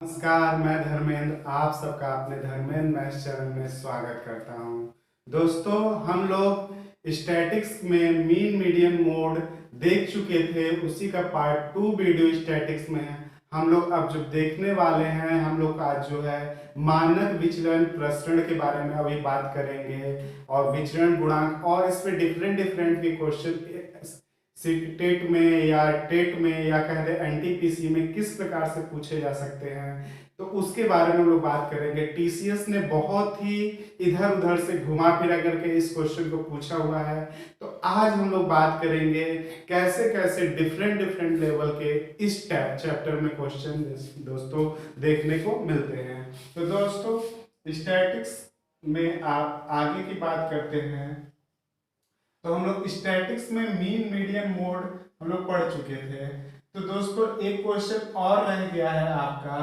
नमस्कार, मैं धर्मेंद्र आप सबका अपने धर्मेंद्र मैथ्स चैनल में स्वागत करता हूं। दोस्तों, हम लोग स्टैटिक्स में मीन मीडियन मोड देख चुके थे, उसी का पार्ट 2 वीडियो स्टैटिक्स में है। हम लोग अब जो देखने वाले हैं, हम लोग आज जो है मानक विचलन प्रसरण के बारे में अभी बात करेंगे और विचलन गुणांक और इस पे डिफरेंट डिफरेंट के क्वेश्चन टेट में या टेट में या कह दे एनटीपीसी में किस प्रकार से पूछे जा सकते हैं, तो उसके बारे में हम लोग बात करेंगे। टीसीएस ने बहुत ही इधर उधर से घुमा फिरा करके इस क्वेश्चन को पूछा हुआ है, तो आज हम लोग बात करेंगे कैसे कैसे डिफरेंट डिफरेंट लेवल के इस चैप्टर में क्वेश्चन दोस्तों देखने को मिलते हैं। तो दोस्तों, स्टैटिक्स में आप आगे की बात करते हैं, तो हम लोग स्टैटिक्स में मीन मीडियन मोड हम लोग पढ़ चुके थे। तो दोस्तों, एक क्वेश्चन और रह गया है आपका,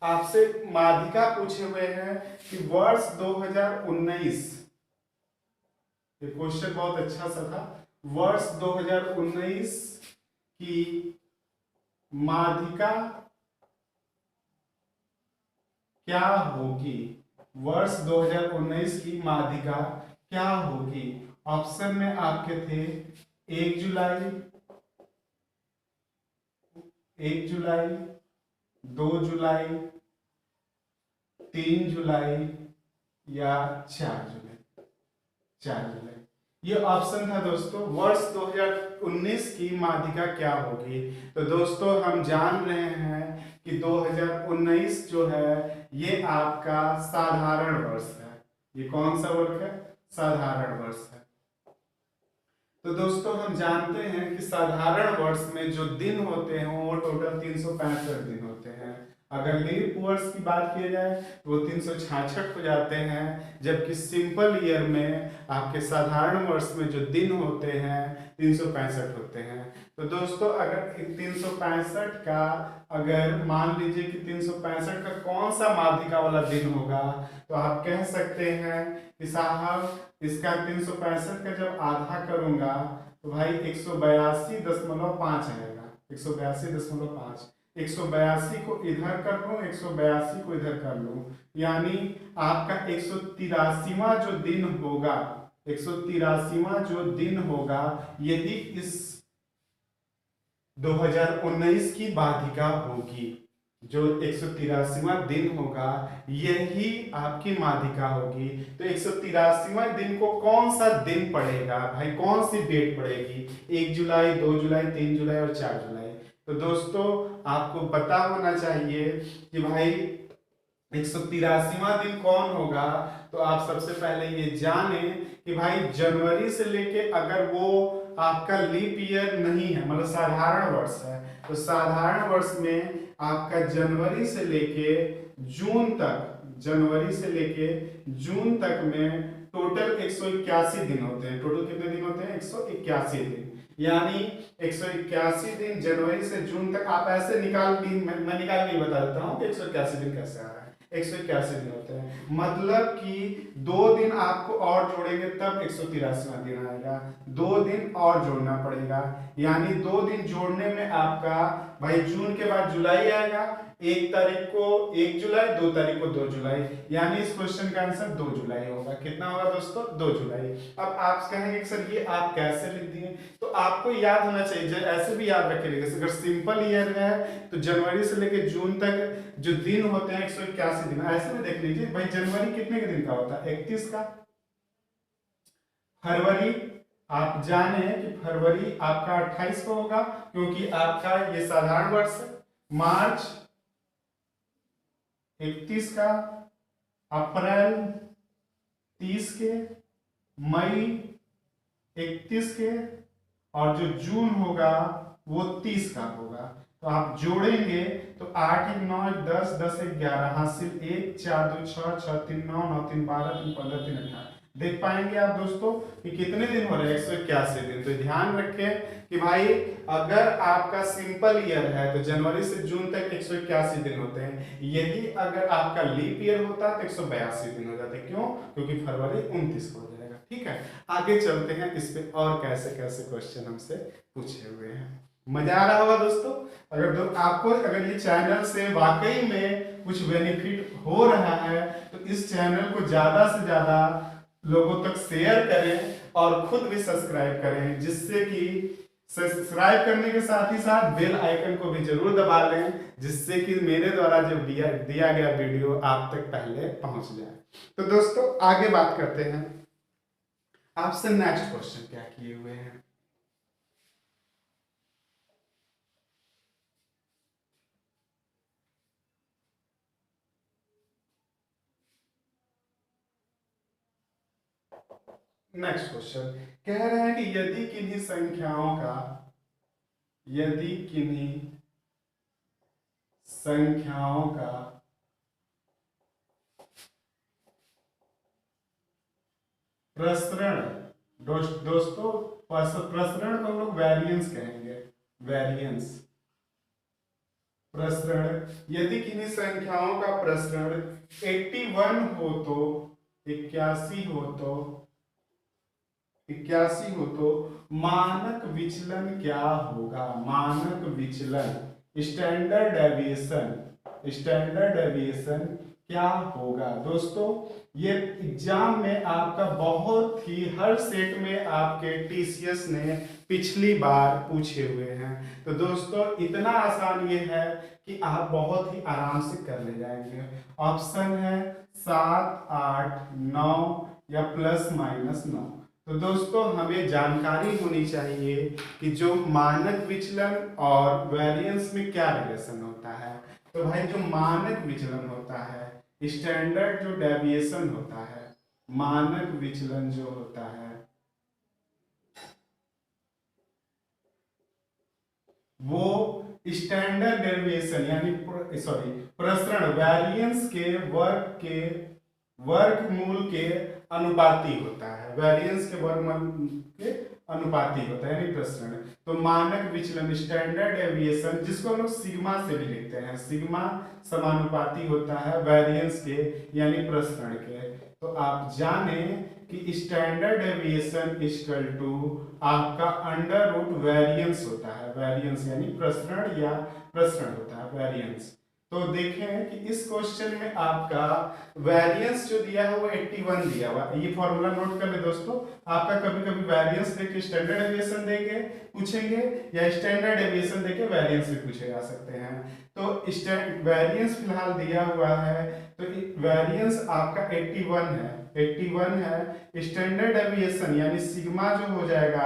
आपसे माध्यिका पूछे हुए हैं कि वर्ष 2019, ये क्वेश्चन बहुत अच्छा सा था। वर्ष 2019 की माध्यिका क्या होगी? वर्ष 2019 की माध्यिका क्या होगी? ऑप्शन में आपके थे 1 जुलाई, 2 जुलाई, 3 जुलाई या 4 जुलाई। ये ऑप्शन था दोस्तों। वर्ष 2019 की माध्यिका क्या होगी? तो दोस्तों, हम जान रहे हैं कि 2019 जो है ये आपका साधारण वर्ष है। ये कौन सा वर्ष है? साधारण वर्ष है। तो दोस्तों, हम जानते हैं कि साधारण वर्ष में जो दिन होते हैं वो टोटल 365 दिन होते हैं। अगर लीप वर्ष की बात की जाए तो वो 366 हो जाते हैं, जबकि सिंपल ईयर में आपके साधारण वर्ष में जो दिन होते हैं 365 होते हैं। तो दोस्तों, अगर 365 का, अगर मान लीजिए कि 365 का कौन सा माध्यिका वाला दिन होगा, तो आप कह सकते हैं कि साहब इसका 365 का जब आधा करूंगा तो भाई 182.5 आएगा। 182.5, 182 को इधर कर लूं, 182 को इधर कर लूं, यानी आपका 183वां जो दिन होगा, 183वां जो दिन होगा, यही इस 2019 की बाध्यिका होगी। जो 183वां दिन होगा यही आपकी माध्यिका होगी। तो 183वां दिन को कौन सा दिन पड़ेगा भाई? कौन सी डेट पड़ेगी? 1 जुलाई, 2 जुलाई, 3 जुलाई और 4 जुलाई। तो दोस्तों, आपको पता होना चाहिए कि भाई 183वां दिन कौन होगा। तो आप सबसे पहले ये जाने कि भाई जनवरी से लेके, अगर वो आपका लीप ईयर नहीं है, मतलब साधारण वर्ष है, तो साधारण वर्ष में आपका जनवरी से लेके जून तक, जनवरी से लेके जून तक में टोटल 181 दिन होते हैं। टोटल कितने दिन होते हैं? 181 दिन। यानी 181 दिन जनवरी से जून तक आप ऐसे निकाल ली, मैं निकाल के बता देता हूँ कि 181 दिन कैसे आ रहा है। 181 दिन होते हैं, मतलब कि 2 दिन आपको और जोड़ेंगे तब 183वां दिन आएगा। 2 दिन और जोड़ना पड़ेगा, यानी 2 दिन जोड़ने में आपका भाई जून के बाद जुलाई आएगा। 1 तारीख को 1 जुलाई, 2 तारीख को 2 जुलाई, यानी इस क्वेश्चन का आंसर 2 जुलाई होगा। कितना होगा दोस्तों? 2 जुलाई। अब आप कहेंगे कि सर ये आप कैसे लिख दिए? तो आपको याद होना चाहिए, ऐसे भी याद रखिएगा, अगर सिंपल ईयर है तो जनवरी से लेकर जून तक जो दिन होते हैं 181 दिन, ऐसे में देख लीजिए भाई जनवरी कितने के दिन का होता है? 31 का। फरवरी, आप जाने कि फरवरी आपका 28 को होगा, क्योंकि आपका ये साधारण वर्ष है। मार्च 31 का, अप्रैल 30 के, मई 31 के, और जो जून होगा वो 30 का होगा। तो आप जोड़ेंगे तो 8 1 9 1 10 10 1 11, हासिल 1 4 2 6 6 3 9 9 3 12 3 15 3 18। देख पाएंगे आप दोस्तों कि कितने दिन हो रहे हैं? 181 दिन। तो ध्यान रखें कि भाई अगर आपका सिंपल ईयर है तो जनवरी से जून तक 181 दिन होते हैं। यही अगर आपका लीप ईयर होता तो 182 दिन हो जाते। क्यों? क्योंकि फरवरी 29 को हो जाएगा। ठीक है, आगे चलते हैं, इस पे और कैसे कैसे क्वेश्चन हमसे पूछे हुए हैं। मजा आ रहा होगा दोस्तों। आपको अगर ये चैनल से वाकई में कुछ बेनिफिट हो रहा है तो इस चैनल को ज्यादा से ज्यादा लोगों तक शेयर करें और खुद भी सब्सक्राइब करें, जिससे कि सब्सक्राइब करने के साथ ही साथ बेल आइकन को भी जरूर दबा लें, जिससे कि मेरे द्वारा जो दिया गया वीडियो आप तक पहले पहुंच जाए। तो दोस्तों आगे बात करते हैं, आपसे नेक्स्ट क्वेश्चन क्या किए हुए हैं। नेक्स्ट क्वेश्चन कह रहे हैं कि यदि किन्हीं संख्याओं का प्रसरण, दोस्तों प्रसरण को हम लोग वेरिएंस कहेंगे, वेरिएंस प्रसरण, यदि किन्हीं संख्याओं का प्रसरण 81 हो तो 81 हो तो मानक विचलन क्या होगा। मानक विचलन, स्टैंडर्ड डेविएशन क्या होगा। दोस्तों ये एग्जाम में आपका बहुत ही हर सेट में आपके टीसीएस ने पिछली बार पूछे हुए हैं। तो दोस्तों इतना आसान ये है कि आप बहुत ही आराम से कर ले जाएंगे। ऑप्शन है 7, 8, 9 या ±9। तो दोस्तों हमें जानकारी होनी चाहिए कि जो मानक विचलन और वेरिएंस में क्या रिलेशन होता है। तो भाई जो मानक विचलन होता है, स्टैंडर्ड जो डेविएशन होता है, मानक विचलन जो होता है वो स्टैंडर्ड डेविएशन यानी प्रसरण वेरिएंस के वर्गमूल के अनुपाती होता है। वेरिएंस के वर्गमूल के अनुपाती होता है यानी प्रसरण। तो मानक विचलन स्टैंडर्ड डेविएशन, जिसको हम लोग सिग्मा से भी लिखते हैं, सिग्मा समानुपाती होता है वेरिएंस के यानी प्रसरण के। तो आप जाने कि स्टैंडर्ड डेविएशन इक्वल टू आपका अंडर रूट वेरिएंस होता है। वेरिएंस यानी प्रसरण या प्रसरण होता है वेरिएंस। तो देखें कि इस क्वेश्चन में आपका वेरिएंस जो दिया है वो 81 दिया हुआ। ये फॉर्मूला नोट कर ले दोस्तों। आपका कभी कभी वेरिएंस देके स्टैंडर्ड डेविएशन देके पूछेंगे या स्टैंडर्ड डेविएशन देके वेरिएंस भी पूछे जा सकते हैं। तो वेरिएंस फिलहाल दिया हुआ है, तो वेरिएंस आपका 81 है। स्टैंडर्ड डेविएशन यानी सिग्मा जो हो जाएगा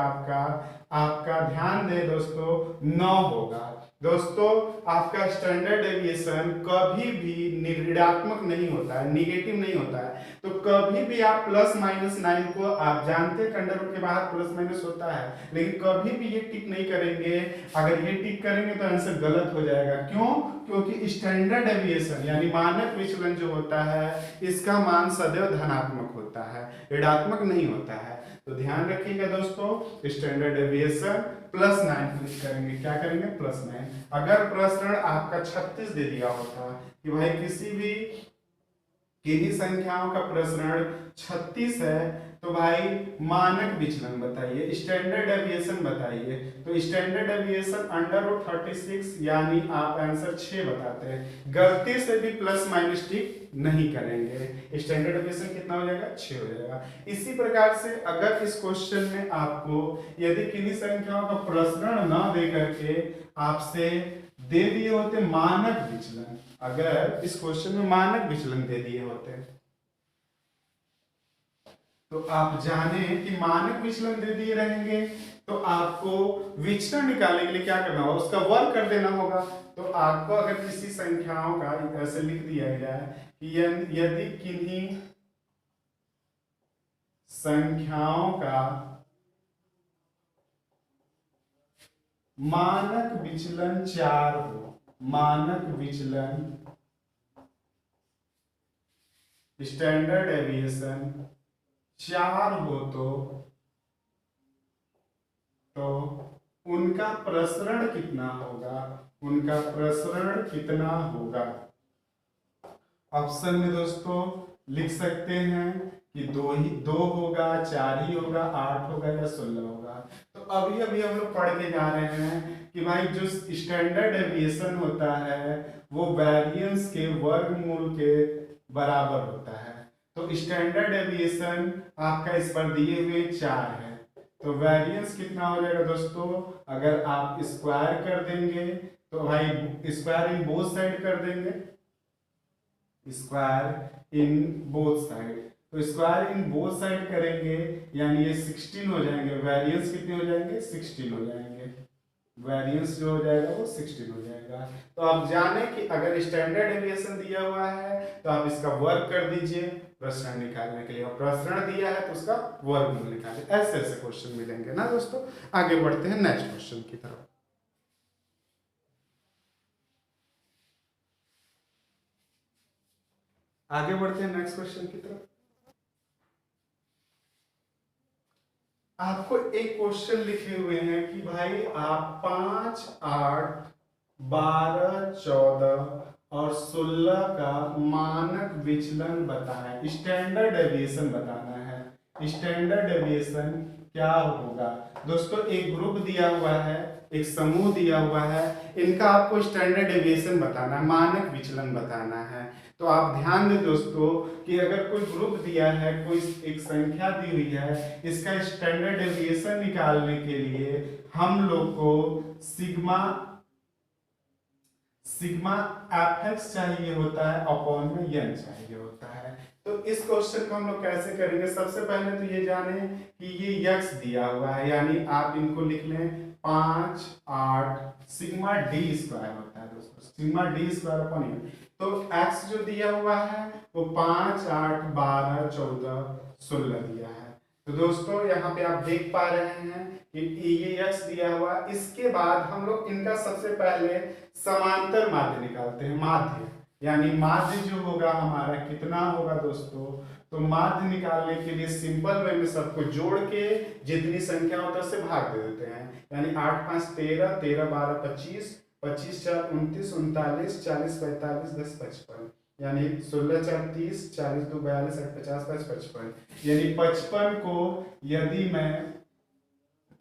आपका ध्यान दे दोस्तों 9 होगा। दोस्तों आपका स्टैंडर्ड डेविएशन कभी भी ऋणात्मक नहीं होता है, निगेटिव नहीं होता है। तो कभी भी आप ±9 को, आप जानते हैं अंडर रूट के बाहर प्लस माइनस होता है, लेकिन कभी भी ये टिक नहीं करेंगे। अगर ये टिक करेंगे तो आंसर गलत हो जाएगा। क्यों? क्योंकि स्टैंडर्ड डेविएशन यानी मानक विचलन जो होता है इसका मान सदैव धनात्मक होता है, ऋणात्मक नहीं होता है। तो ध्यान रखिएगा दोस्तों, स्टैंडर्ड डेविएशन +9 क्लिक करेंगे। क्या करेंगे? +9। अगर प्रसरण आपका 36 दे दिया होता कि भाई किन्हीं संख्याओं का प्रसरण 36 है तो भाई मानक विचलन बताइए, स्टैंडर्ड डेविएशन बताइए। तो स्टैंडर्ड डेविएशन अंडर रूट 36 यानी आप आंसर 6 बताते हैं। गलती से भी प्लस माइनस टिक नहीं करेंगे। स्टैंडर्ड डेविएशन कितना हो जाएगा? 6 हो जाएगा। इसी प्रकार से अगर इस क्वेश्चन में आपको यदि किन्हीं संख्याओं का प्रसरण न दे करके आपसे दे दिए होते मानक विचलन, अगर इस क्वेश्चन में मानक विचलन दे दिए होते तो आप जाने कि मानक विचलन दे दिए रहेंगे तो आपको विचलन निकालने के लिए क्या करना होगा? उसका वर्ग कर देना होगा। तो आपको अगर किसी संख्याओं का ऐसे लिख दिया गया है कि यदि किन्हीं संख्याओं का मानक विचलन 4 हो, मानक विचलन स्टैंडर्ड डेविएशन 4 हो तो उनका प्रसरण कितना होगा? उनका प्रसरण कितना होगा? ऑप्शन में दोस्तों लिख सकते हैं कि दो होगा, 4 ही होगा, 8 होगा या 16 होगा। तो अभी अभी हम लोग पढ़ के जा रहे हैं कि भाई जो स्टैंडर्ड डेविएशन होता है वो वेरिएंस के वर्गमूल के बराबर होता है। तो स्टैंडर्ड डेविएशन आपका इस पर दिए हुए 4 है। तो वेरिएंस कितना हो जाएगा दोस्तों, अगर आप स्क्वायर कर देंगे तो भाई स्क्वायर इन बोथ साइड कर देंगे, स्क्वायर इन बोथ साइड, तो स्क्वायर इन बोथ साइड करेंगे यानी ये 16 हो जाएंगे। वेरिएंस कितने हो जाएंगे, 16 हो जाएंगे। वेरिएंस जो हो जाएगा वो 16 हो जाएगा। तो आप जाने कि अगर स्टैंडर्ड डेविएशन दिया हुआ है तो आप इसका वर्ग कर दीजिए प्रसरण निकालने के लिए, और प्रसरण दिया है तो उसका वर्गमूल निकालिए। ऐसे ऐसे क्वेश्चन मिलेंगे ना दोस्तों। आगे बढ़ते हैं नेक्स्ट क्वेश्चन की तरफ। आगे बढ़ते हैं नेक्स्ट क्वेश्चन की तरफ। आपको एक क्वेश्चन लिखे हुए हैं कि भाई आप 5, 8, 12, 14 और 16 का मानक विचलन बताएं। स्टैंडर्ड डेविएशन बताना है। स्टैंडर्ड डेविएशन क्या होगा दोस्तों, एक ग्रुप दिया हुआ है, एक समूह दिया हुआ है, इनका आपको स्टैंडर्ड डेविएशन बताना है, मानक विचलन बताना है। तो आप ध्यान दें दोस्तों कि अगर कोई ग्रुप दिया है, कोई एक संख्या दी हुई है, इसका स्टैंडर्ड डेविएशन निकालने के लिए हम लोग को सिग्मा एफ चाहिए होता है, अपॉन में n चाहिए होता है। तो इस क्वेश्चन को हम लोग कैसे करेंगे, सबसे पहले तो ये जाने कि ये x दिया हुआ है, यानी आप इनको लिख लें 5, 8 सिग्मा डी स्क्वायर होता है दोस्तों, sigma D square upon n। तो x जो दिया हुआ है वो 5, 8, 12, 14, 16 दिया है। तो दोस्तों यहाँ पे आप देख पा रहे हैं कि ये x दिया हुआ, इसके बाद हम लोग इनका सबसे पहले समांतर माध्य निकालते हैं। माध्य यानी माध्य जो होगा हमारा कितना होगा दोस्तों, तो माध्य निकालने के लिए सिंपल वे में सबको जोड़ के जितनी संख्या होता है उससे भाग दे देते हैं। यानी 8, 5, 13, 13, 12, 25, 25, 4, 29, 39, 40, 45, 10, 55, यानी 16, 4, 30, 40, 2, 42, 8, 50, 5, 55, यानी 55 को यदि मैं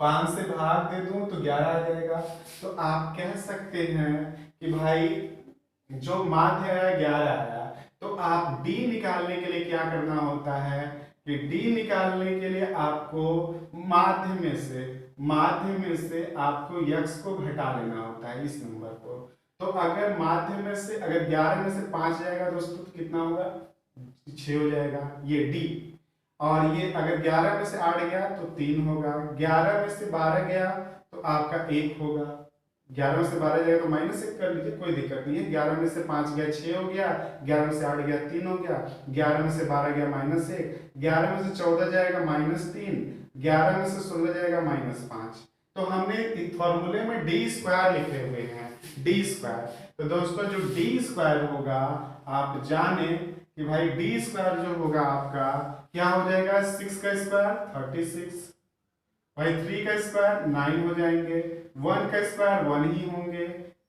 5 से भाग दे दूं तो 11 आ जाएगा। तो आप कह सकते हैं कि भाई जो माध्य आया 11 आया। तो आप d निकालने के लिए क्या करना होता है कि d निकालने के लिए आपको माध्य में से आपको x को घटा लेना होता है, इस नंबर को। तो अगर माध्य में से अगर 11 में से 5 जाएगा दोस्तों तो कितना होगा, 6 हो जाएगा, ये d। और ये अगर 11 में से 8 गया तो 3 होगा, 11 में से 12 गया तो आपका 1 होगा, 11 में से 12 जाएगा तो माइनस 1 कर लीजिए, कोई दिक्कत नहीं है। 11 में से 5 गया 6 हो गया, 11 में से 8 गया 3 हो गया, 11 में से 12 गया -1, 11 में से 14 जाएगा -3, 11 में से 16 जाएगा -5। तो हमने एक फॉर्मूले में डी स्क्वायर लिखे हुए हैं, डी स्क्वायर। तो दोस्तों जो डी स्क्वायर होगा आप जाने कि भाई डी स्क्वायर जो होगा आपका क्या हो जाएगा, 6 का स्क्वायर 36, भाई 3 का स्क्वायर 9 हो जाएंगे, 1 का स्क्वायर 1 ही होंगे,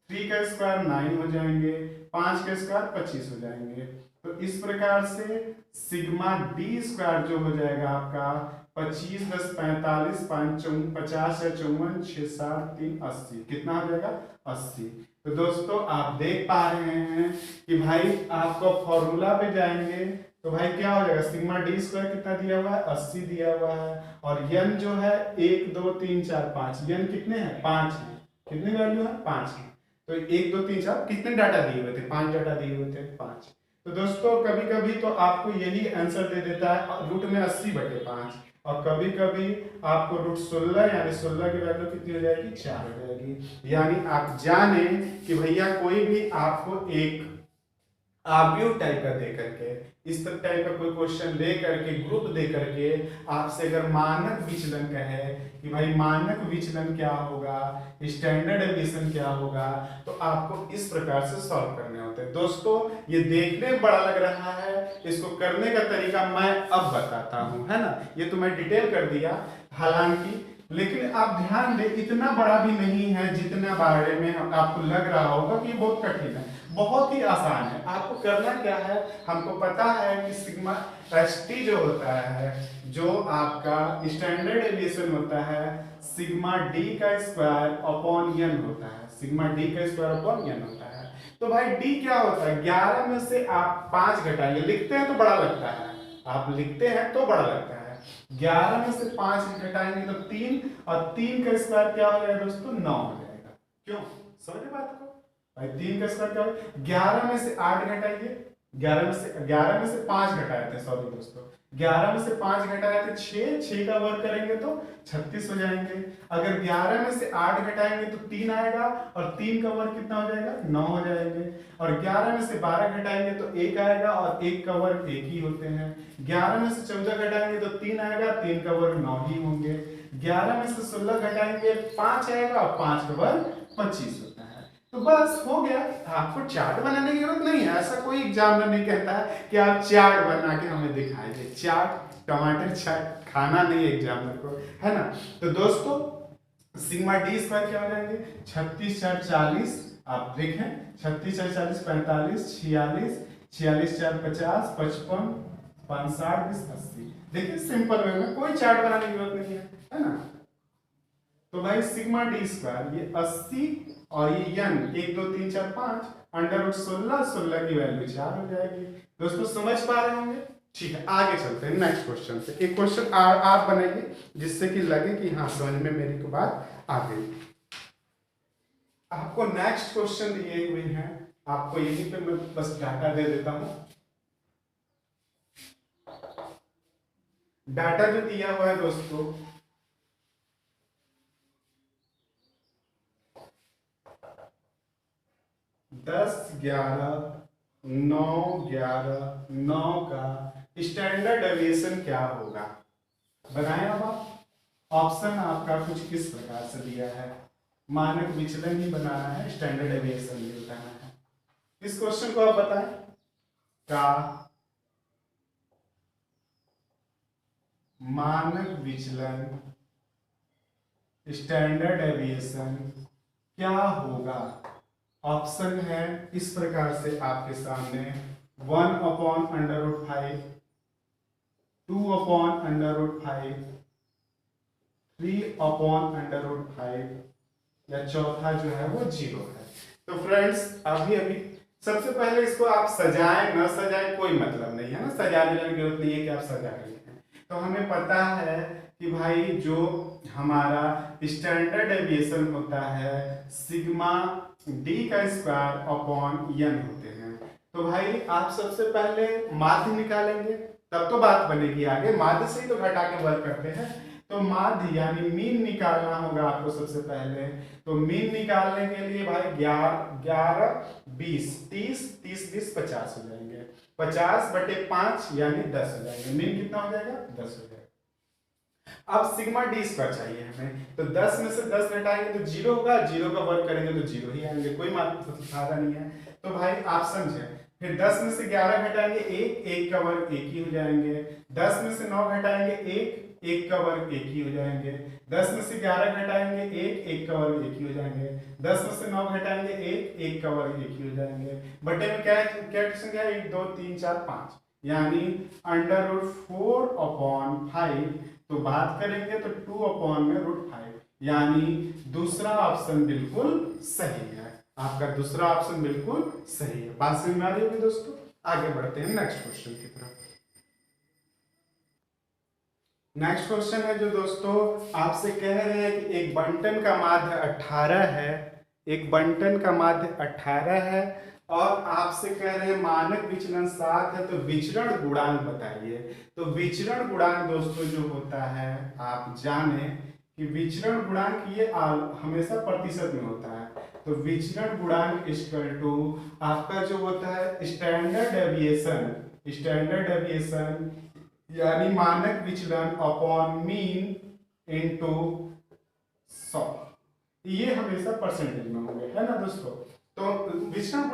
3 का स्क्वायर 9 हो जाएंगे, 5 का स्क्वायर 25 हो जाएंगे। तो इस प्रकार से सिग्मा डी स्क्वायर जो हो जाएगा आपका 25, 10, 45, 5, 50 या 54, 6, 7, 3, 80, कितना हो जाएगा 80। तो दोस्तों आप देख पा रहे हैं कि भाई आपको फॉर्मूला पे जाएंगे तो भाई क्या हो जाएगा, सिग्मा डी स्क्वायर कितना दिया हुआ है, 80 दिया हुआ है, और n जो है 1, 2, 3, 4, 5, n कितने हैं, 5 है, कितनी वैल्यू है, 5 है। तो 1, 2, 3, 4 कितने डाटा दिए हुए थे, 5 डाटा दिए हुए थे, 5। तो दोस्तों कभी कभी तो आपको यही आंसर दे देता है रूट में 80/5, और कभी कभी आपको रूट 16 यानी 16 की वैल्यू कितनी हो जाएगी, 4 हो जाएगी। यानी आप जाने कि भैया कोई भी आपको एक आव्यूह टाइप का दे करके, इस टाइप का कोई क्वेश्चन दे करके, ग्रुप दे करके आपसे अगर मानक विचलन कहे कि भाई मानक विचलन क्या होगा, स्टैंडर्ड डेविएशन क्या होगा, तो आपको इस प्रकार से सॉल्व करने होते हैं। दोस्तों ये देखने में बड़ा लग रहा है, इसको करने का तरीका मैं अब बताता हूं, है ना। ये तो मैं डिटेल कर दिया हालांकि, लेकिन आप ध्यान दें इतना बड़ा भी नहीं है जितना बारे में आपको लग रहा होगा कि बहुत कठिन है। बहुत ही आसान है। आपको करना क्या है, हमको पता है कि सिग्मा एस टी जो होता है, जो आपका स्टैंडर्ड एविएशन होता है, सिग्मा डी का स्क्वायर अपॉन एन होता है, सिग्मा डी का स्क्वायर अपॉन एन होता है। तो भाई डी क्या होता है, 11 में से आप 5 घटाएंगे, लिखते हैं तो बड़ा लगता है, आप लिखते हैं तो बड़ा लगता है, 11 में से 5 घटाएंगे तो 3, और 3 का स्क्वायर क्या हो जाएगा दोस्तों, 9 हो जाएगा। क्यों, समझे बात को भाई, 3 का स्क्वायर क्या होगा, 11 में से 8 घटाइए, 11 में से 5 घटाए थे, सॉरी दोस्तों, 11 में से 5 घटाए थे 6 का वर्ग करेंगे तो 36 हो जाएंगे। अगर 11 में से 8 घटाएंगे तो 3 आएगा, और 3 का वर्ग कितना हो जाएगा, 9 हो जाएंगे। और 11 में से 12 घटाएंगे तो 1 आएगा, और 1 का वर्ग 1 ही होते हैं। 11 में से 14 घटाएंगे तो 3 आएगा, 3 का वर्ग 9 ही होंगे। 11 में से 16 घटाएंगे 5 आएगा, और 5 का वर्ग 25 होता है। तो बस हो गया, आपको चार्ट बनाने की जरूरत नहीं है, ऐसा कोई एग्जामिनर नहीं कहता है कि आप चार्ट बना के हमें दिखाइए, चार्ट टमाटर चाट खाना नहीं है एग्जामिनर को, है ना। तो दोस्तों सिग्मा डी स्क्वायर क्या हो जाएंगे, 36 4 40, आप देखें 36 4 40 45 46, 46 4 50 55 5 60 20 80। देखिए सिंपल वे में, कोई चार्ट बनाने की जरूरत नहीं है ना। तो भाई सिग्मा डी स्क्वायर ये 80 और ये यन 1 2 3 4 5 अंडर रूट 16, 16 की वैल्यू 4 हो जाएगी। दोस्तों समझ पा रहे होंगे, ठीक है आगे चलते हैं नेक्स्ट क्वेश्चन से। एक क्वेश्चन आप बनाइए जिससे कि लगे कि हाँ समझ में मेरी को बात आ गई। आपको नेक्स्ट क्वेश्चन दिए हुए हैं, आपको यहीं पे मैं बस डाटा दे देता हूं। डाटा जो दिया हुआ है दोस्तों, 10 11 9 11 9 का स्टैंडर्ड डेविएशन क्या होगा, बनाए अब आप। ऑप्शन आपका कुछ इस प्रकार से दिया है, मानक विचलन ही बनाना है, स्टैंडर्ड डेविएशन भी बताना है। इस क्वेश्चन को आप बताएं, का मानक विचलन स्टैंडर्ड डेविएशन क्या होगा। ऑप्शन है इस प्रकार से आपके सामने, 1/√5, 2/√5, 3/√5, या चौथा जो है वो 0 है। तो फ्रेंड्स अभी सबसे पहले इसको आप सजाएं न सजाएं कोई मतलब नहीं है ना, सजाने की जरूरत नहीं है कि आप सजा रहे हैं। तो हमें पता है कि भाई जो हमारा स्टैंडर्ड डेविएशन होता है सिग्मा डी का स्क्वायर अपॉन एन होते हैं। तो भाई आप सबसे पहले माध्य निकालेंगे, तब तो बात बनेगी आगे, माध्य से ही तो घटा के वर्क करते हैं। तो माध्य यानी मीन निकालना होगा आपको सबसे पहले। तो मीन निकालने के लिए भाई 11 20 30 30 20 50 हो जाएंगे, 50/5 यानी 10 हो जाएंगे। मीन कितना हो जाएगा, 10 हो जाएगा। अब सिग्मा डी स्क्वायर चाहिए हमें, तो 10 में से 10 घटाएंगे तो 0 होगा, 0 का वर्ग करेंगे तो 0 ही आएंगे, कोई फायदा नहीं है। तो भाई आप समझे, फिर 10 में से 11 घटाएंगे 1, 1 का वर्ग 1 ही हो जाएंगे। 10 में से 9 घटाएंगे 1, 1 का वर्ग 1 ही हो जाएंगे। 10 में से 11 घटाएंगे 1, 1 का वर्ग 1 ही हो जाएंगे। 10 में से 9 घटाएंगे 1, 1 का वर्ग 1 ही हो जाएंगे। बटे में क्या क्वेश्चन क्या है, 1 2 3 4 5 यानी √4/5। तो बात करेंगे तो 2/√5 यानी दूसरा ऑप्शन बिल्कुल सही है, आपका दूसरा ऑप्शन बिल्कुल सही है। बात समझ में आ रही होगी दोस्तों। आगे बढ़ते हैं नेक्स्ट क्वेश्चन की तरफ। नेक्स्ट क्वेश्चन है जो दोस्तों आपसे कह रहे हैं कि एक बंटन का माध्य 18 है, एक बंटन का माध्य 18 है और आपसे कह रहे हैं मानक विचलन 7 है, तो विचरण गुणांक बताइए। तो विचरण गुणांक दोस्तों जो होता है आप जाने कि विचरण गुणांक ये हमेशा प्रतिशत में होता है। तो विचरण गुणांक इक्वल टू आपका जो होता है स्टैंडर्ड डेविएशन, स्टैंडर्ड डेविएशन यानी मानक विचलन अपॉन मीन इनटू 100, ये हमेशा परसेंटेज में होंगे, है ना दोस्तों। तो विचरण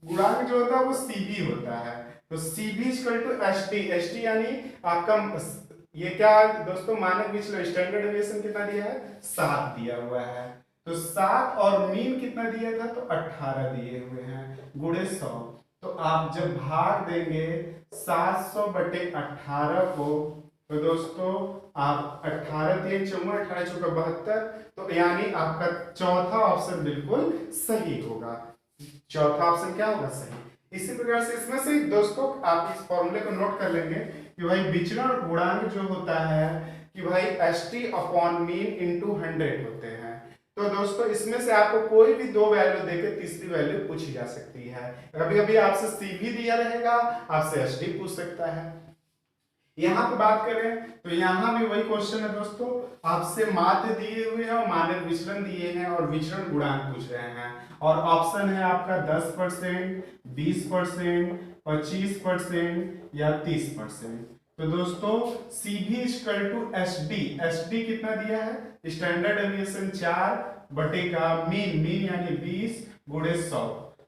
गुणांक जो होता है वो सीबी होता है। तो CB equal to ST, ST यानी आपका ये क्या दोस्तों मानक विचलन स्टैंडर्ड डेविएशन कितना दिया है, 7 दिया हुआ है। तो 7 और मीन कितना दिया था, तो 18 दिए हुए हैं गुणे 100। तो आप जब भाग देंगे 700 बटे 18 को, तो दोस्तों आप 18 3 54 18 चौका 72, तो यानी आपका चौथा ऑप्शन बिल्कुल सही होगा। चौथा ऑप्शन क्या होगा, सही। इसी प्रकार से इसमें से दोस्तों आप इस फॉर्मूले को नोट कर लेंगे कि भाई विचरण गुणांक जो होता है कि भाई S T upon mean into 100 होते हैं। तो दोस्तों इसमें से आपको कोई भी दो वैल्यू देके तीसरी वैल्यू पूछी जा सकती है। कभी कभी आपसे सी भी दिया रहेगा, आपसे एस टी पूछ सकता है। यहाँ पे बात करें तो यहाँ भी वही क्वेश्चन है दोस्तों, आपसे माध्य दिए हुए हैं और मानक विचरण दिए हैं और विचरण गुणांक पूछ रहे हैं, और ऑप्शन है आपका 10%, 20%, 25% या 30%। तो दोस्तों C B equal to S D, S D कितना दिया है, स्टैंडर्ड डेविएशन 4 बटे का मीन, मीन यानी 20 गुणे 100।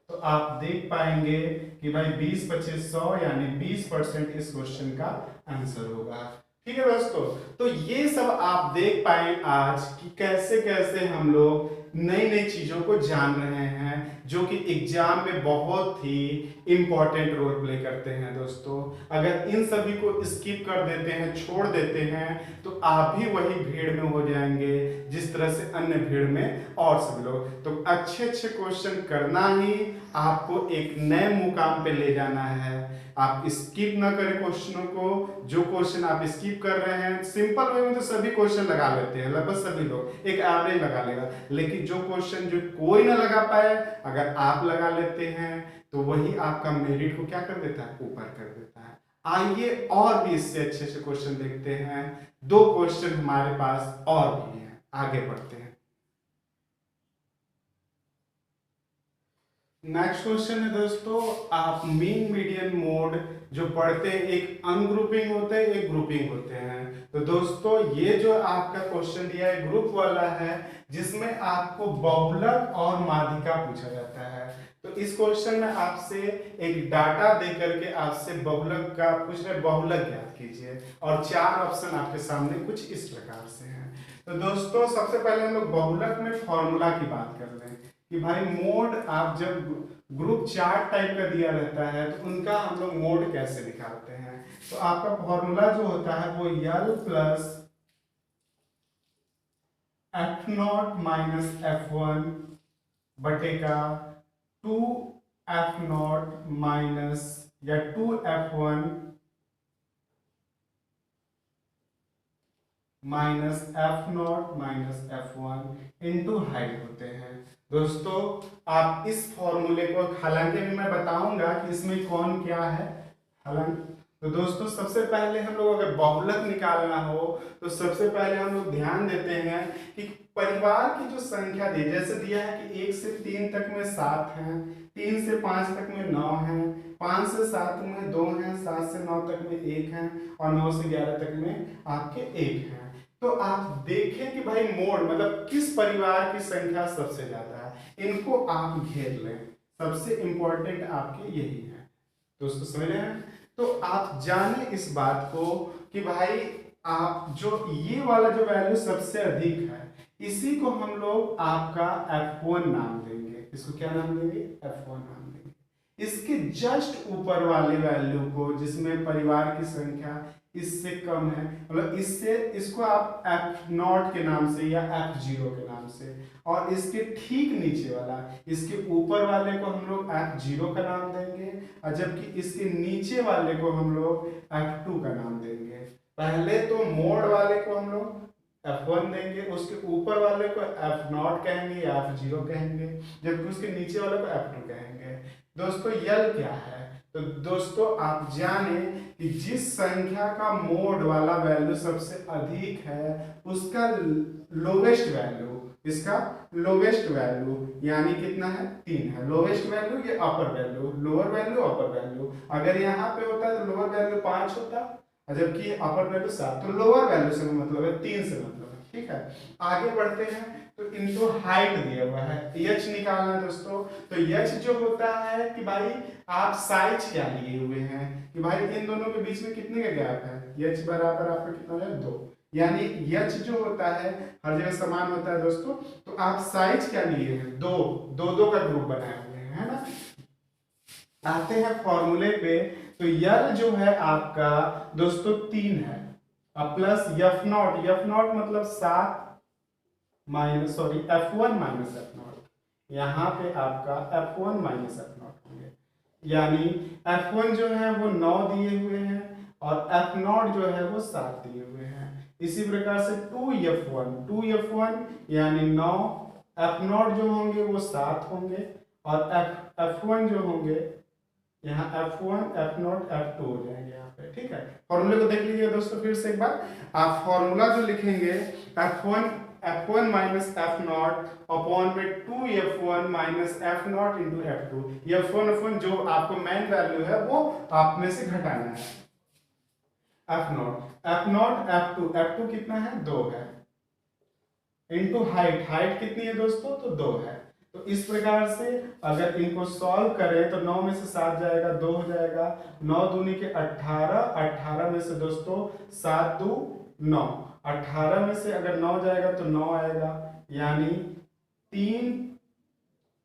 तो आप देख पाएंगे कि भाई 20 25 100 यानी 20% इस क्वेश्चन का आंसर होगा। ठीक है दोस्तों, तो ये सब आप देख पाए आज कि कैसे कैसे हम लोग नई नई चीजों को जान रहे हैं जो कि एग्जाम में बहुत ही इंपॉर्टेंट रोल प्ले करते हैं दोस्तों। अगर इन सभी को स्किप कर देते हैं, छोड़ देते हैं, तो आप भी वही भीड़ में हो जाएंगे जिस तरह से अन्य भीड़ में और सब लोग। तो अच्छे अच्छे क्वेश्चन करना ही आपको एक नए मुकाम पे ले जाना है। आप स्किप ना करें क्वेश्चनों को। जो क्वेश्चन आप स्किप कर रहे हैं, सिंपल वे में तो सभी क्वेश्चन लगा लेते हैं, लगभग सभी लोग एक एवरेज लगा लेगा, लेकिन जो क्वेश्चन जो कोई ना लगा पाए, अगर आप लगा लेते हैं तो वही आपका मेरिट को क्या कर देता है, ऊपर कर देता है। आइए और भी इससे अच्छे अच्छे क्वेश्चन देखते हैं। दो क्वेश्चन हमारे पास और भी हैं, आगे बढ़ते हैं। नेक्स्ट क्वेश्चन है दोस्तों, आप मीन मीडियन मोड जो पढ़ते हैं, एक अनग्रुपिंग होते हैं, एक ग्रुपिंग होते हैं। तो दोस्तों ये जो आपका क्वेश्चन दिया है ग्रुप वाला है, जिसमें आपको बहुलक और माध्यिका पूछा जाता है। तो इस क्वेश्चन में आपसे एक डाटा दे करके आपसे बहुलक का पूछ रहे, बहुलक ज्ञात कीजिए, और 4 ऑप्शन आपके सामने कुछ इस प्रकार से हैं। तो दोस्तों सबसे पहले हम लोग बहुलक में फॉर्मूला की बात कर लें कि भाई मोड, आप जब ग्रुप चार्ट टाइप का दिया रहता है तो उनका हम लोग मोड कैसे निकालते हैं। तो आपका फॉर्मूला जो होता है वो L plus F naught minus F1 बटेगा 2 एफ नॉट माइनस या 2 F1 minus F0 minus F1 into height होते हैं। दोस्तों आप इस फॉर्मूले को, हालांकि मैं बताऊंगा कि इसमें कौन क्या है, हालांकि तो दोस्तों सबसे पहले हम लोग अगर बहुलक निकालना हो तो सबसे पहले हम लोग ध्यान देते हैं कि परिवार की जो संख्या दी, जैसे दिया है कि 1 से 3 तक में 7 हैं, 3 से 5 तक में 9 हैं, 5 से 7 में 2 हैं, 7 से 9 तक में 1 हैं, और 9 से 11 तक में आपके 1 हैं। तो आप देखें कि भाई मोड मतलब किस परिवार की संख्या सबसे ज्यादा है, इनको आप घेर लें। सबसे इंपॉर्टेंट आपके यही है दोस्तों, समझ रहे हैं। तो आप जाने इस बात को कि भाई आप जो ये वाला जो वैल्यू सबसे अधिक है, इसी को हम लोग आपका F1 नाम देंगे। इसको क्या नाम देंगे, F1 नाम देंगे। इसके जस्ट ऊपर वाले वैल्यू को, जिसमें परिवार की संख्या इससे कम है, मतलब इससे, इसको आप F0 के नाम से या F0 के नाम से, और इसके ठीक नीचे वाला, इसके ऊपर वाले को हम लोग F0 का नाम देंगे, और जबकि इसके नीचे वाले को हम लोग F2 का नाम देंगे। पहले तो मोड वाले को हम लोग F1 देंगे, उसके ऊपर वाले को F0 कहेंगे या F0 कहेंगे, जबकि उसके नीचे वाले को F2 कहेंगे। दोस्तों यल क्या है, तो दोस्तों आप जाने कि जिस संख्या का मोड वाला वैल्यू सबसे अधिक है उसका लोवेस्ट वैल्यू, इसका लोवेस्ट वैल्यू यानी कितना है, 3 है। लोवेस्ट वैल्यू ये अपर वैल्यू, लोअर वैल्यू अपर वैल्यू। अगर यहाँ पे होता है तो लोअर वैल्यू 5 होता, जबकि अपर वैल्यू 7, तो लोअर वैल्यू से मतलब है, 3 से मतलब है। ठीक है, आगे बढ़ते हैं। तो इनको हाइट दिया हुआ है, एच निकालना है दोस्तों। तो एच जो होता है कि भाई आप साइज क्या लिए हुए हैं कि भाई इन दोनों के बीच में कितने का गैप है, एच बराबर आपका कितना है, 2। यानी यच जो होता है हर जगह समान होता है दोस्तों। तो आप साइज क्या लिए हैं, दो दो दो का ग्रुप बनाए हुए हैं, है ना। आते हैं फॉर्मूले पे। तो यल जो है आपका दोस्तों 3 है, अब plus F not, F not मतलब 7 minus sorry F1 minus F not, यहाँ पे आपका F1 माइनस एफ नॉट होंगे। यानी F1 जो है वो 9 दिए हुए हैं और एफ नॉट जो है वो 7 दिए हुए हैं। इसी प्रकार से 2F1 यानी 9, एफ नॉट जो होंगे वो 7 होंगे और F1 जो होंगे यहाँ F1 F नॉट F2 हो जाएंगे यहाँ पे, ठीक है। फॉर्मूले को देख लीजिए दोस्तों फिर से एक बार। आप फॉर्मूला जो लिखेंगे F1 minus F naught upon में 2F1 minus F not into F2। F1 जो आपको मेन वैल्यू है वो आप में से घटाना है। एफ नॉट F2 कितना है, 2 है, इंटू हाइट कितनी है दोस्तों, तो 2 है। तो इस प्रकार से अगर इनको सॉल्व करें तो 9 में से 7 जाएगा, 2 हो जाएगा, 9 दूनी के 18, 18 में से दोस्तों 7 दू 9, 18 में से अगर 9 जाएगा तो 9 आएगा, यानी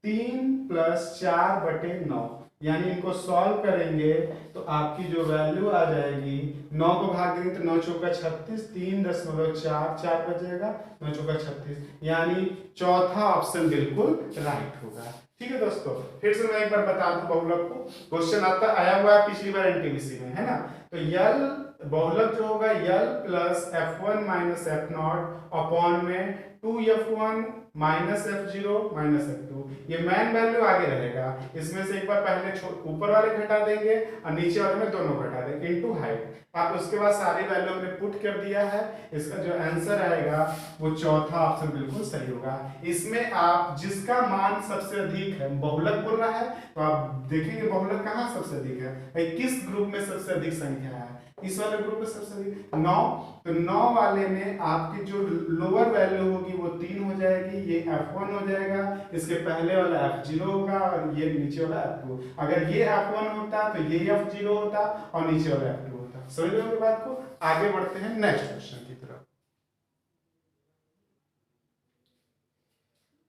3 प्लस 4/9, यानी इनको सॉल्व करेंगे तो आपकी जो वैल्यू आ जाएगी, 9 को भाग देंगे तो 9 चौका 36, 3.4 4 बचेगा, 9 चौका 36, यानी चौथा ऑप्शन बिल्कुल राइट होगा। ठीक है दोस्तों, फिर से मैं एक बार बता दूं बहुलक को। क्वेश्चन आपका आया हुआ है पिछली बार एनटीपीसी में, है ना। तो यल बहुलक जो होगा L plus F1 minus F naught upon में 2F1 minus F0 minus F2, ये मैन वैल्यू आगे रहेगा। इसमें से एक बार पहले ऊपर वाले घटा देंगे और नीचे वाले में दोनों घटा देंगे इनटू हाइट। आप उसके बाद सारी वैल्यू हमने पुट कर दिया है, इसका जो आंसर आएगा वो चौथा ऑप्शन बिल्कुल सही होगा। इसमें आप जिसका मान सबसे अधिक है, बहुलक बोल रहा है तो आप देखेंगे बहुलक कहाँ सबसे अधिक है, भाई किस ग्रुप में सबसे अधिक संख्या है, इस वाले ग्रुप में सबसे अधिक 9। तो 9 वाले में आपकी जो लोअर वैल्यू होगी वो 3 हो जाएगी, ये F1 हो जाएगा, इसके पहले वाला F0 होगा और ये नीचे वाला F2। अगर ये F1 होता तो ये F0 होता और नीचे वाला F2 होता। समझ रहे हो बात को। आगे बढ़ते हैं नेक्स्ट क्वेश्चन की तरफ।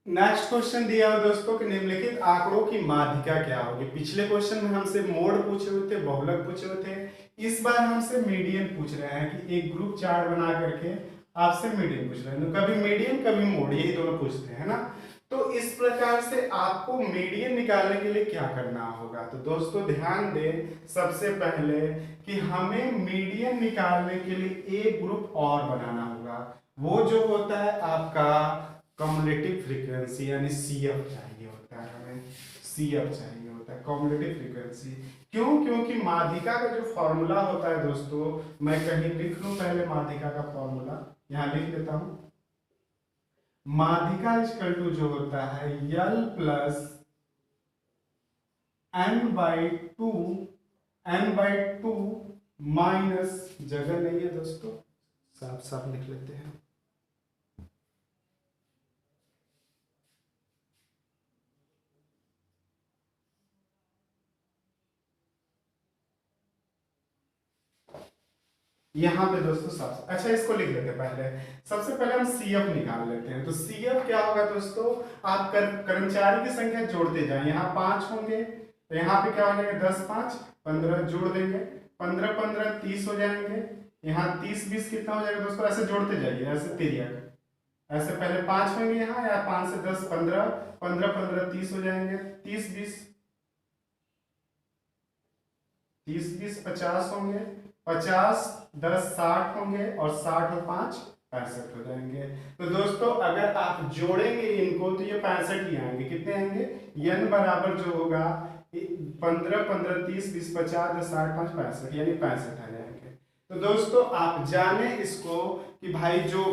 नेक्स्ट क्वेश्चन दिया है दोस्तों कि निम्नलिखित आंकड़ों की माध्यिका क्या होगी। पिछले क्वेश्चन में हमसे मोड पूछे हुए थे, बहुलक पूछे हुए थे, इस बार हमसे मीडियन पूछ रहे हैं कि एक ग्रुप चार्ट बना करके आपसे मीडियन पूछ रहे हैं। तो कभी मीडियन कभी मोड, यही दोनों पूछते हैं ना। तो इस प्रकार से आपको मीडियन निकालने के लिए क्या करना होगा, तो दोस्तों ध्यान दें सबसे पहले कि हमें मीडियन निकालने के लिए एक ग्रुप और बनाना होगा। वो जो होता है आपका कम्युलेटिव फ्रीक्वेंसी, यानी CF चाहिए होता है हमें, CF चाहिए होता है कम्युलेटिव फ्रीक्वेंसी। क्यों, क्योंकि माध्यिका का जो फॉर्मूला होता है दोस्तों, मैं कहीं लिख लूं पहले माध्यिका का फॉर्मूला, यहां लिख लेता हूं। माध्यिका इक्वल टू जो होता है यल प्लस n/2 माइनस, जगह नहीं है दोस्तों, साफ साफ लिख लेते हैं। यहाँ पे दोस्तों साफ, अच्छा इसको लिख लेते हैं पहले। सबसे पहले हम CF निकाल लेते हैं। तो CF क्या होगा दोस्तों, आप कर्मचारी की संख्या जोड़ते जाएं, यहाँ 5 होंगे तो यहाँ पे क्या हो जाएगा 10 5 15, जोड़ देंगे 15 15 30 हो जाएंगे, यहाँ 30 20 कितना हो जाएगा दोस्तों, ऐसे जोड़ते जाइए, ऐसे तिर्यक, ऐसे पहले 5 होंगे यहाँ, या 5 से 10 15 15 15 30 हो जाएंगे, 30 20 30 20 50 होंगे, 50 10 60 होंगे और 60 और 5 65 हो जाएंगे। तो दोस्तों अगर आप जोड़ेंगे इनको तो ये 65 ही आएंगे। कितने आएंगे, n बराबर जो होगा 15 15 30 20 50 10 60 5 65, यानी 65 आ जाएंगे। तो दोस्तों आप जाने इसको कि भाई जो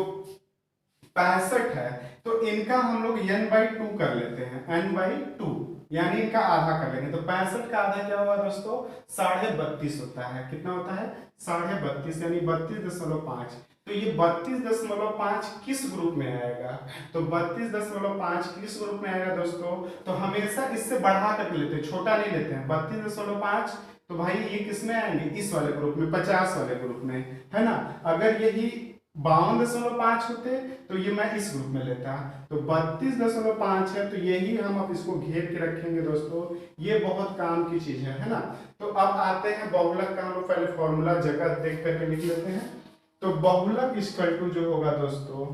65 है तो इनका हम लोग n/2 कर लेते हैं, n/2 यानी इनका आधा कर लेंगे। तो 65 का आधा क्या होगा दोस्तों, 32.5 होता है। कितना होता है, 32.5, यानी 32.5। तो ये 32.5 किस ग्रुप में आएगा, तो 32.5 किस ग्रुप में आएगा दोस्तों, तो हमेशा इससे बढ़ा कर लेते हैं, छोटा नहीं लेते हैं। 32.5 तो भाई ये किस में आएंगे, इस वाले ग्रुप में, 50 वाले ग्रुप में, है ना। अगर यही 52.5 होते तो ये मैं इस ग्रुप में लेता, तो 32.5 है, तो यही हम अब इसको घेर के रखेंगे दोस्तों। ये बहुत काम की चीज है ना। तो अब आते हैं बहुलक का, हम लोग पहले फॉर्मूला जगह देख करके लिख लेते हैं। तो बहुलक इक्वल टू जो होगा दोस्तों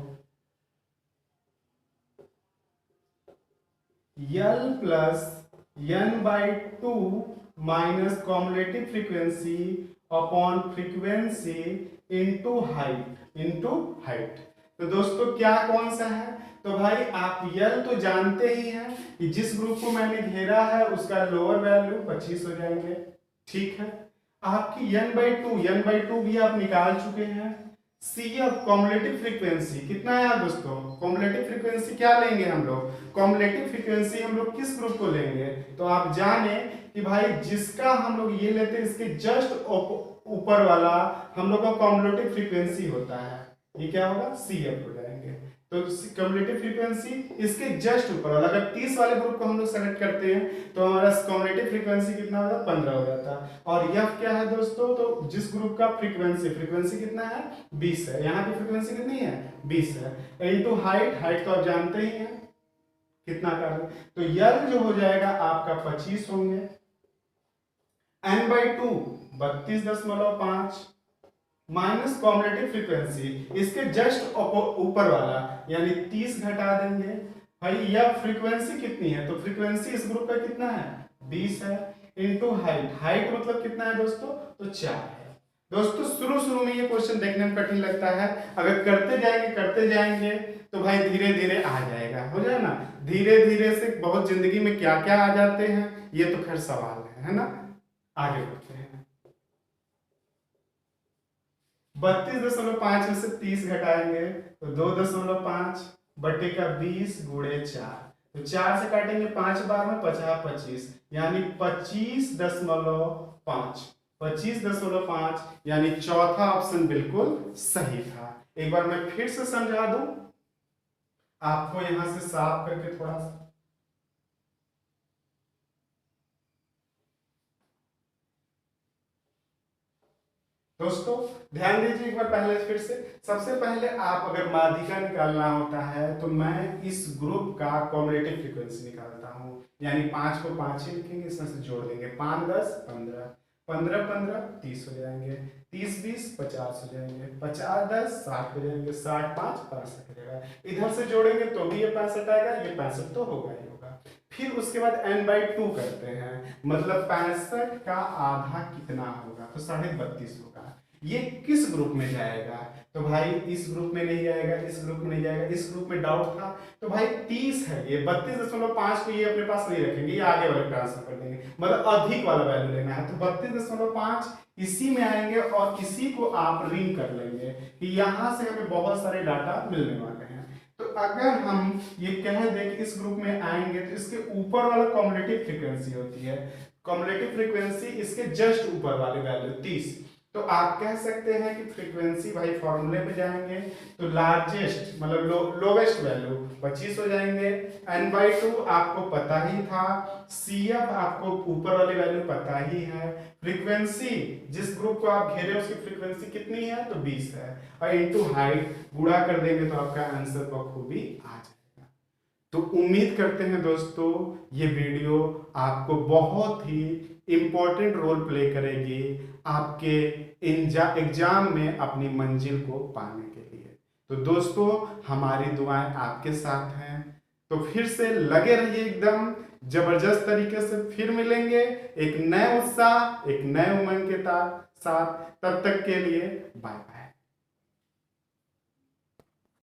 L plus n/2 minus cumulative frequency upon frequency into height. तो दोस्तों क्या कौन सा है, तो भाई आप L तो जानते ही हैं कि जिस ग्रुप को मैंने घेरा है उसका लोअर वैल्यू 25 हो जाएंगे, ठीक है। आपकी n/2 भी आप निकाल चुके हैं। CF कॉम्युलेटिव फ्रीक्वेंसी कितना है दोस्तों, कॉम्युलेटिव फ्रीक्वेंसी क्या लेंगे हम लोग, कॉम्युलेटिव फ्रीक्वेंसी हम लोग किस ग्रुप को लेंगे, तो आप जाने कि भाई जिसका हम लोग ये लेते हैं इसके जस्ट ऊपर वाला हम लोग का कॉम्युलेटिव फ्रीक्वेंसी होता है, ये क्या होगा CF हो जाएंगे। तो कॉम्युलेटिव फ्रीक्वेंसी इसके जस्ट ऊपर वाला, अगर 30 वाले ग्रुप को हम लोग सेलेक्ट करते हैं तो हमारा कॉम्युलेटिव फ्रीक्वेंसी कितना हो जाता है, 15 हो जाता है। और F क्या है दोस्तों, तो जिस ग्रुप का फ्रीक्वेंसी कितना है 20 है, यहाँ की फ्रीक्वेंसी कितनी है 20 है, इनटू हाइट तो आप जानते ही हैं कितना कर, तो L जो हो जाएगा आपका 25 होंगे, n/2 32.5 माइनस कॉम्युलेटिव फ्रीक्वेंसी इसके जस्ट ऊपर वाला यानी 30 घटा देंगे। भाई यह फ्रीक्वेंसी कितनी है, तो फ्रीक्वेंसी इस ग्रुप का कितना है 20 है, इनटू हाइट मतलब कितना है दोस्तों, तो 4 है। दोस्तों शुरू में ये क्वेश्चन देखने में कठिन लगता है, अगर करते जाएंगे तो भाई धीरे धीरे आ जाएगा, हो जाए ना, धीरे धीरे से बहुत जिंदगी में क्या क्या आ जाते हैं ये तो खैर सवाल है ना। आगे बढ़ते हैं। 32.5 में से 30 घटाएंगे तो 2.5 बटे का 20 गुणे 4, तो 4 से काटेंगे 5 बार में 50 25 यानी 25.5 यानी चौथा ऑप्शन बिल्कुल सही था। एक बार मैं फिर से समझा दूं आपको, यहां से साफ करके थोड़ा सा, दोस्तों ध्यान दीजिए एक बार पहले फिर से। सबसे पहले आप अगर माध्यिका निकालना होता है तो मैं इस ग्रुप का कॉम्युलेटिव फ्रीक्वेंसी निकालता हूं, यानी 5 को 5 ही लिखेंगे, इसमें से जोड़ देंगे 5 10 15 15 15 30 हो जाएंगे, 30 20 50 हो जाएंगे, 50 10 60 हो जाएंगे, 60 5 65 हो जाएगा। इधर से जोड़ेंगे तो भी ये 65 आएगा, ये 65 तो होगा ही होगा। फिर उसके बाद n/2 करते हैं, मतलब 65 का आधा कितना होगा, तो 32.5 होगा। ये किस ग्रुप में जाएगा, तो भाई इस ग्रुप में नहीं जाएगा, इस ग्रुप में नहीं जाएगा, इस ग्रुप में डाउट था, तो भाई 30 है ये, 32.5 को ये अपने पास नहीं रखेंगे, ये आगे वाले ट्रांसफर कर देंगे, मतलब अधिक वाला वैल्यू लेना है, तो 32.5 इसी में आएंगे और इसी को आप रिंग कर लेंगे कि यहां से हमें बहुत सारे डाटा मिलने वाले हैं। तो अगर हम ये कह दें कि इस ग्रुप में आएंगे तो इसके ऊपर वाला कॉम्युलेटिव फ्रीक्वेंसी होती है, कॉम्युलेटिव फ्रीक्वेंसी इसके जस्ट ऊपर वाले वैल्यू 30, तो आप कह सकते हैं कि फ्रीक्वेंसी भाई फॉर्मूले पे जाएंगे तो लार्जेस्ट मतलब लोवेस्ट वैल्यू 25 हो जाएंगे, n/2 आपको पता ही था, CF आपको ऊपर वाली वैल्यू पता ही है, फ्रीक्वेंसी जिस ग्रुप को आप घेरे उसकी फ्रीक्वेंसी कितनी है तो 20 है, और इनटू हाइट गुणा कर देंगे तो आपका आंसर बखूबी आ जाएगा। तो उम्मीद करते हैं दोस्तों ये वीडियो आपको बहुत ही इंपॉर्टेंट रोल प्ले करेगी आपके एग्जाम में अपनी मंजिल को पाने के लिए। तो दोस्तों हमारी दुआएं आपके साथ हैं, तो फिर से लगे रहिए एकदम जबरदस्त तरीके से, फिर मिलेंगे एक नए उत्साह एक नए उमंग के साथ। तब तक के लिए बाय।